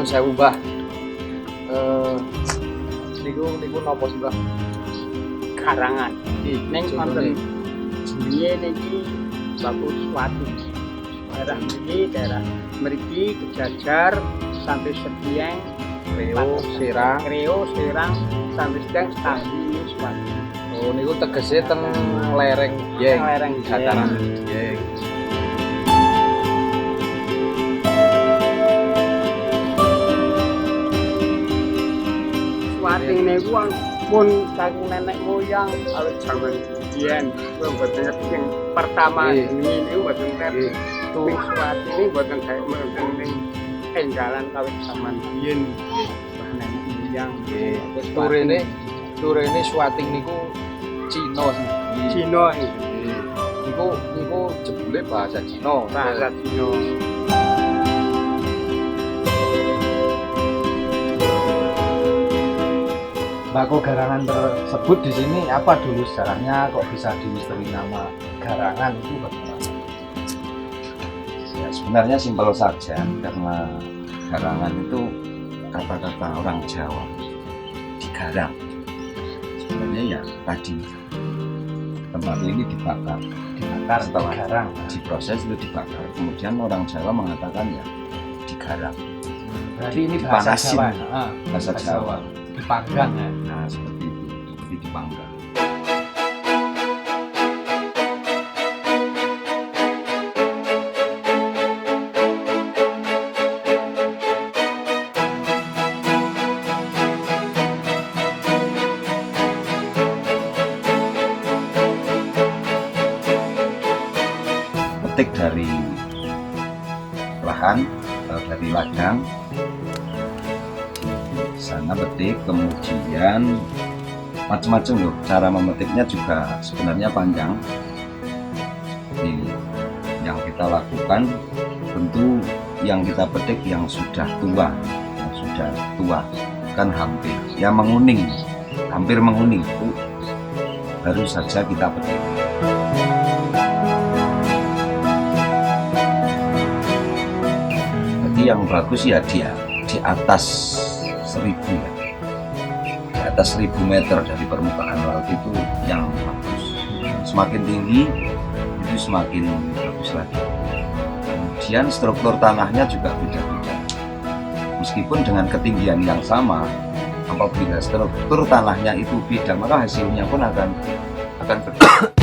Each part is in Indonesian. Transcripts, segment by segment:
Nuwun sewu, Mbah. Niku napa sih, Mbah? Karangan. Ning wonten jenenge niki Bagus Swati. Daerah mriki Kejajar sampai Sediang, Kreo, Serang. sampai Sediang Stambi Swati. Oh, niku tegese teng lereng Dieng. Lereng Dataran Dieng. Dieng. Swati niku pun saking nenek moyang awit jaman biyen. Kuwi mboten ngerti yang pertama ini mboten ngerti. Ning Swati ini mboten saya mboten ning enggalan awit jaman biyen. Nenek moyang Turene Swating niku Cina sih. Cina iki. Niku jebule bahasa Cina. Bahasa Cina. Bako garangan tersebut di sini apa dulu sejarahnya, kok bisa diberi nama garangan itu bagaimana? Ya, sebenarnya simpel saja, karena garangan itu kata-kata orang Jawa, digarang. Sebenarnya ya tadi tempat ini dibakar setelah digarang, diproses itu dibakar, kemudian orang Jawa mengatakan ya digarang. Berarti ini bahasa Dipanasin. Jawa. Bahasa Jawa. Dipanggang ya. Nah seperti itu, seperti dipanggang. Petik dari lahan, dari ladang, sana petik, kemudian macam-macam loh cara memetiknya juga sebenarnya panjang. Seperti yang kita lakukan, tentu yang kita petik yang sudah tua kan hampir menguning itu baru saja kita petik. Jadi yang bagus ya dia di atas 1000 ya, di atas 1000 meter dari permukaan laut itu yang bagus. Semakin tinggi itu semakin bagus lagi. Kemudian struktur tanahnya juga beda-beda. Meskipun dengan ketinggian yang sama, apabila struktur tanahnya itu beda, maka hasilnya pun akan berbeda.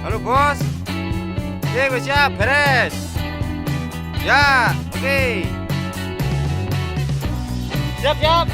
Halo bos, gue siap, beres. Ya, oke. Siap.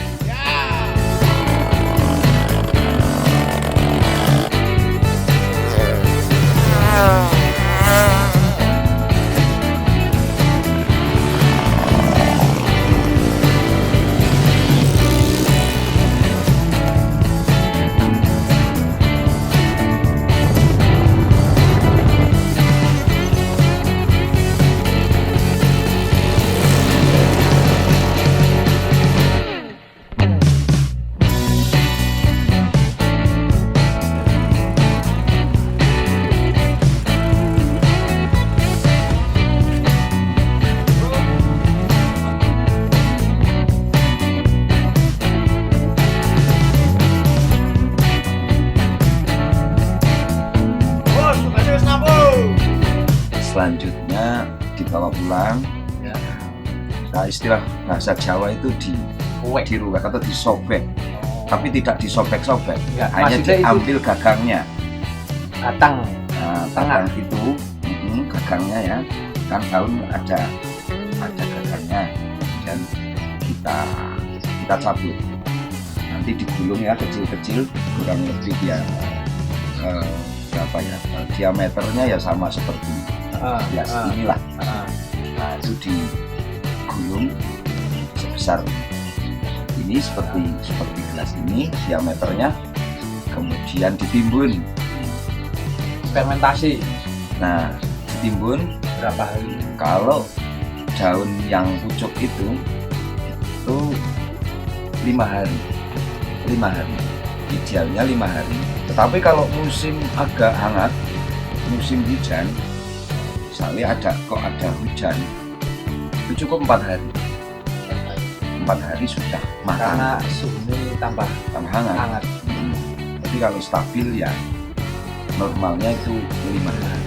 Selanjutnya dibawa pulang. Ya. Nah, istilah bahasa Jawa itu diruwek atau disobek, tapi tidak disobek-sobek, Ya, hanya maksudnya diambil gagangnya. Batang. Nah, gagang itu, gagangnya ya, kan daun ada gagangnya, dan kita cabut. Nah, nanti digulung ya kecil-kecil, kurang lebih ya berapa ya, diameternya ya sama seperti gelas inilah. Nah itu digulung sebesar ini, seperti gelas ini diameternya, kemudian ditimbun. Fermentasi Nah ditimbun berapa hari? kalau daun yang pucuk itu 5 hari, idealnya 5 hari. Tetapi kalau musim agak hangat, musim hujan, misalnya ada hujan, itu cukup 4 hari. 4 hari sudah matang, Karena suhunya tambah hangat. hangat. Tapi kalau stabil ya normalnya itu 5 hari.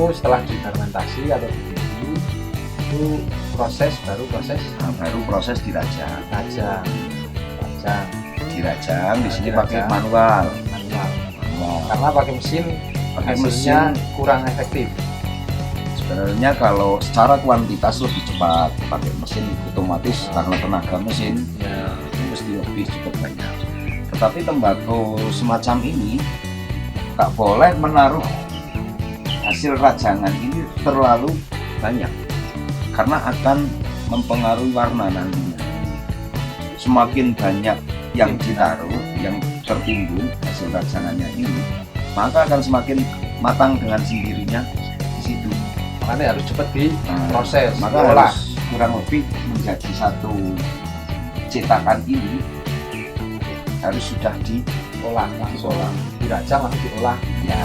Setelah difermentasi atau ditimbun, itu proses Baru proses dirajang. Dirajang di sini pakai manual. Karena pakai mesin hasilnya kurang efektif. Sebenarnya kalau secara kuantitas lebih cepat pakai mesin otomatis, karena tenaga mesin ya mesti lebih cukup banyak. Tetapi tembakau semacam ini tak boleh menaruh hasil rajangan ini terlalu banyak, karena akan mempengaruhi warna nantinya. Semakin banyak yang ditaruh, yang tertimbun hasil rajangannya ini, maka akan semakin matang dengan sendirinya di situ. Makanya harus cepat diproses, maka diolah. harus kurang lebih menjadi satu cetakan ini harus sudah Diolah langsung, dirajang langsung diolah. ya.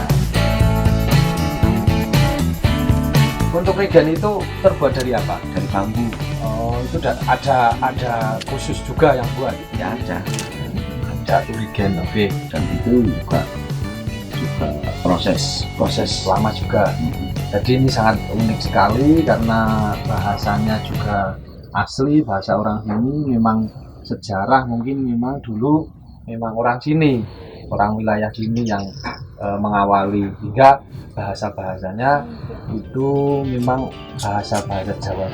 Untuk regen itu terbuat dari apa? Dari bambu. Oh, itu ada khusus juga yang buat. Ya ada. Ada regen, oke. Dan itu juga proses Lama juga. Jadi ini sangat unik sekali karena bahasanya juga asli, bahasa orang sini. Memang sejarah mungkin memang dulu memang orang sini, orang wilayah sini yang mengawali, hingga bahasa-bahasanya itu memang bahasa-bahasa Jawa.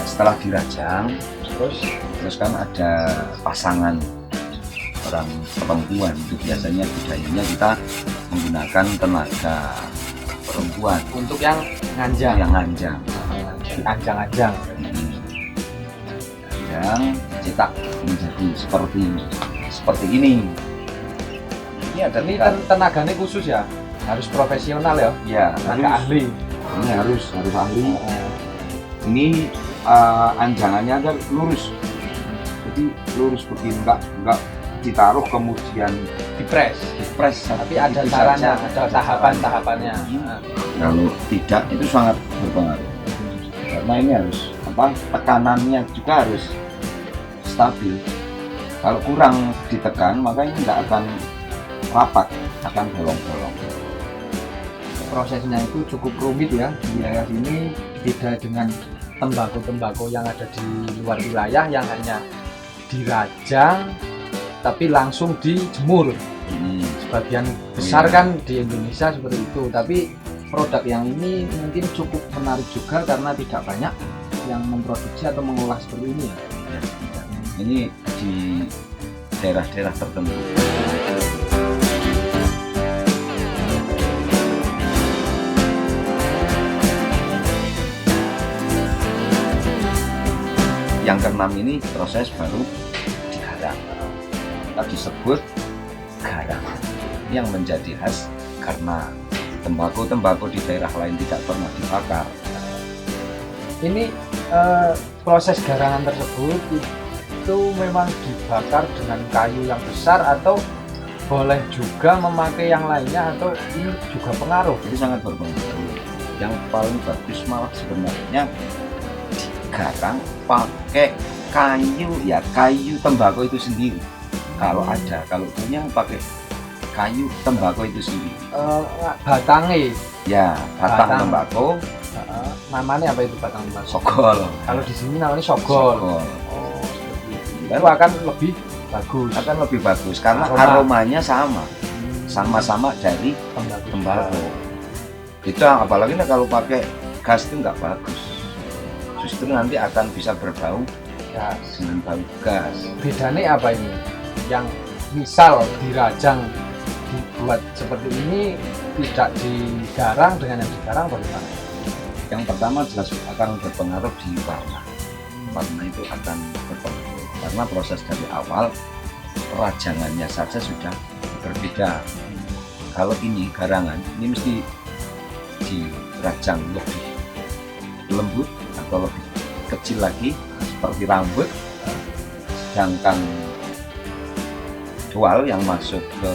Setelah dirajang, terus kan ada pasangan orang perempuan, itu biasanya budayanya kita menggunakan tenaga perempuan Untuk yang nganjang, anjang anjang-anjang. yang cetak menjadi seperti ini. Ini ada Ini tenaganya khusus ya, harus profesional ya, ya tenaga ahli. ini harus ahli. Ini anjangannya agar lurus, jadi lurus begini, enggak ditaruh kemudian Dipres. tapi Tapi ada caranya, ada tahapan-tahapannya. Kalau tidak itu sangat berpengaruh, karena ini harus tekanannya juga harus stabil. Kalau kurang ditekan maka ini tidak akan rapat, akan bolong-bolong. Prosesnya itu cukup rumit ya di wilayah sini, beda dengan tembakau-tembakau yang ada di luar wilayah yang hanya dirajang tapi langsung dijemur. Sebagian besar kan di Indonesia seperti itu, tapi produk yang ini mungkin cukup menarik juga karena tidak banyak yang memproduksi atau mengolah seperti ini ya. Ini di daerah-daerah tertentu. Yang keenam ini proses baru digarang. Kita disebut garang. Yang menjadi khas karena tembakau di daerah lain tidak pernah dibakar. Ini proses garangan tersebut itu memang dibakar dengan kayu yang besar atau boleh juga memakai yang lainnya, atau ini juga pengaruh? Jadi sangat berpengaruh. Yang paling bagus malah sebenarnya digarang pakai kayu tembakau itu sendiri. Kalau ada, kalau punya pakai kayu tembakau itu sendiri. Batangnya Ya, batang Batang. tembakau, namanya apa itu batang tembakau? sogol. Kalau di sini namanya sogol. Sogol. Oh, seperti itu. Dan Itu akan lebih bagus. akan lebih bagus karena Aroma. aromanya sama-sama dari Tembakau. tembakau. Itu apalagi kalau pakai gas itu nggak bagus. Justru nanti akan bisa berbau Ya, dengan bau gas. bedanya apa ini? Yang misal dirajang dibuat seperti ini tidak digarang dengan yang digarang bagaimana? Yang pertama jelas akan berpengaruh di warna. Warna itu akan berpengaruh karena proses dari awal rajangannya saja sudah berbeda. Kalau ini garangan, ini mesti dirajang lebih lembut atau lebih kecil lagi seperti rambut. Sedangkan dual yang masuk ke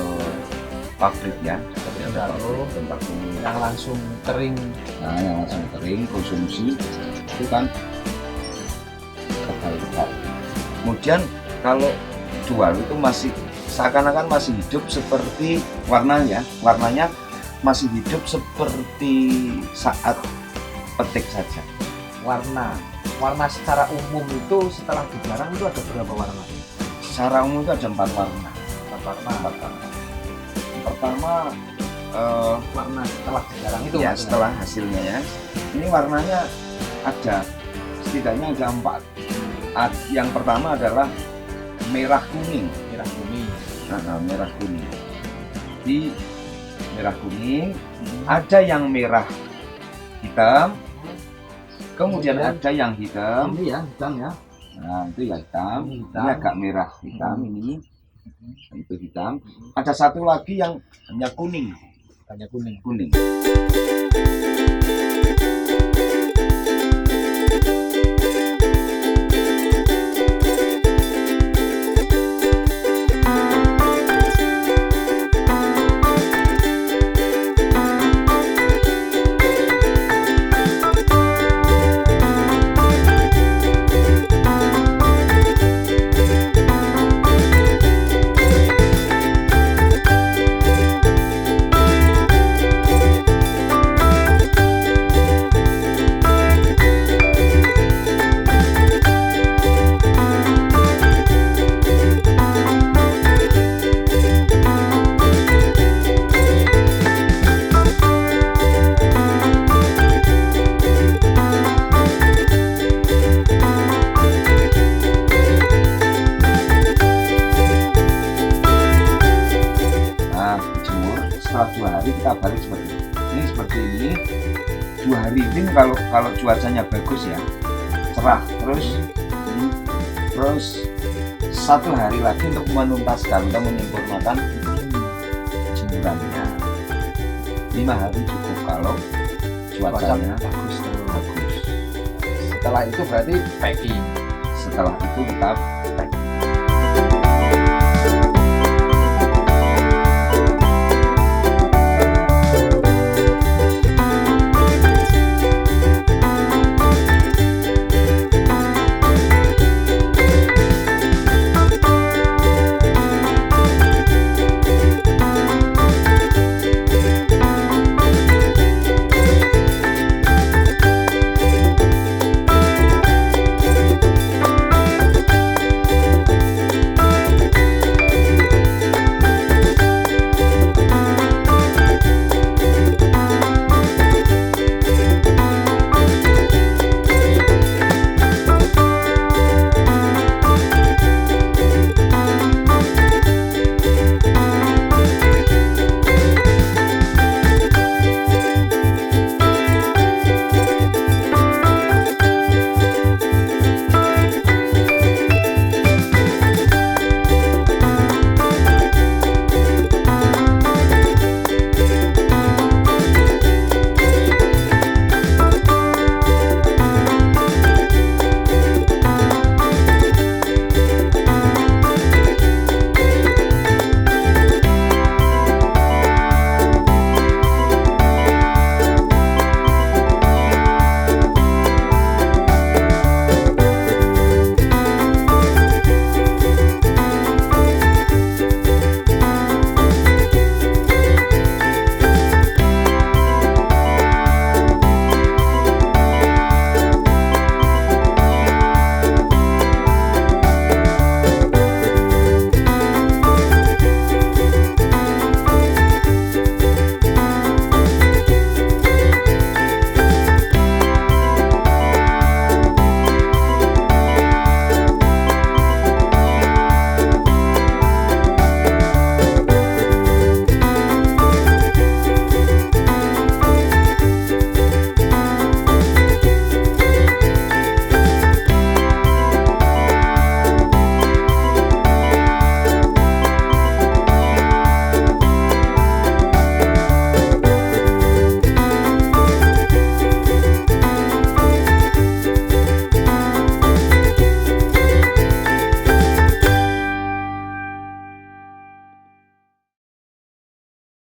pabrik ya, seperti ada pabrik tembakau Yang langsung kering. nah yang langsung kering konsumsi itu kan kebal-kebal. Kemudian kalau dual itu masih seakan-akan masih hidup seperti warnanya masih hidup seperti saat petik saja. Warna secara umum itu setelah digarang itu ada berapa warna? Secara umum itu ada 4 warna. Empat warna. Yang pertama Warna setelah digarang itu ya maksudnya. setelah hasilnya ya, ini warnanya ada setidaknya ada 4. Yang pertama adalah merah kuning. merah kuning. Merah kuning. Di merah kuning ada yang merah hitam, kemudian ada yang hitam. Ini ya hitam ya. Nah itu ya hitam. Ini hitam. Ini agak merah hitam ini. Itu hitam. Ada satu lagi yang hanya kuning. Hanya kuning. Kuning. Setelah 2 hari kita balik seperti ini. Ini seperti ini. 2 hari ini kalau cuacanya bagus ya, cerah terus 1 hari lagi untuk menuntaskan atau menyempurnakan jemurannya. 5 hari cukup kalau cuacanya bagus. bagus. Setelah itu berarti packing. Setelah itu kita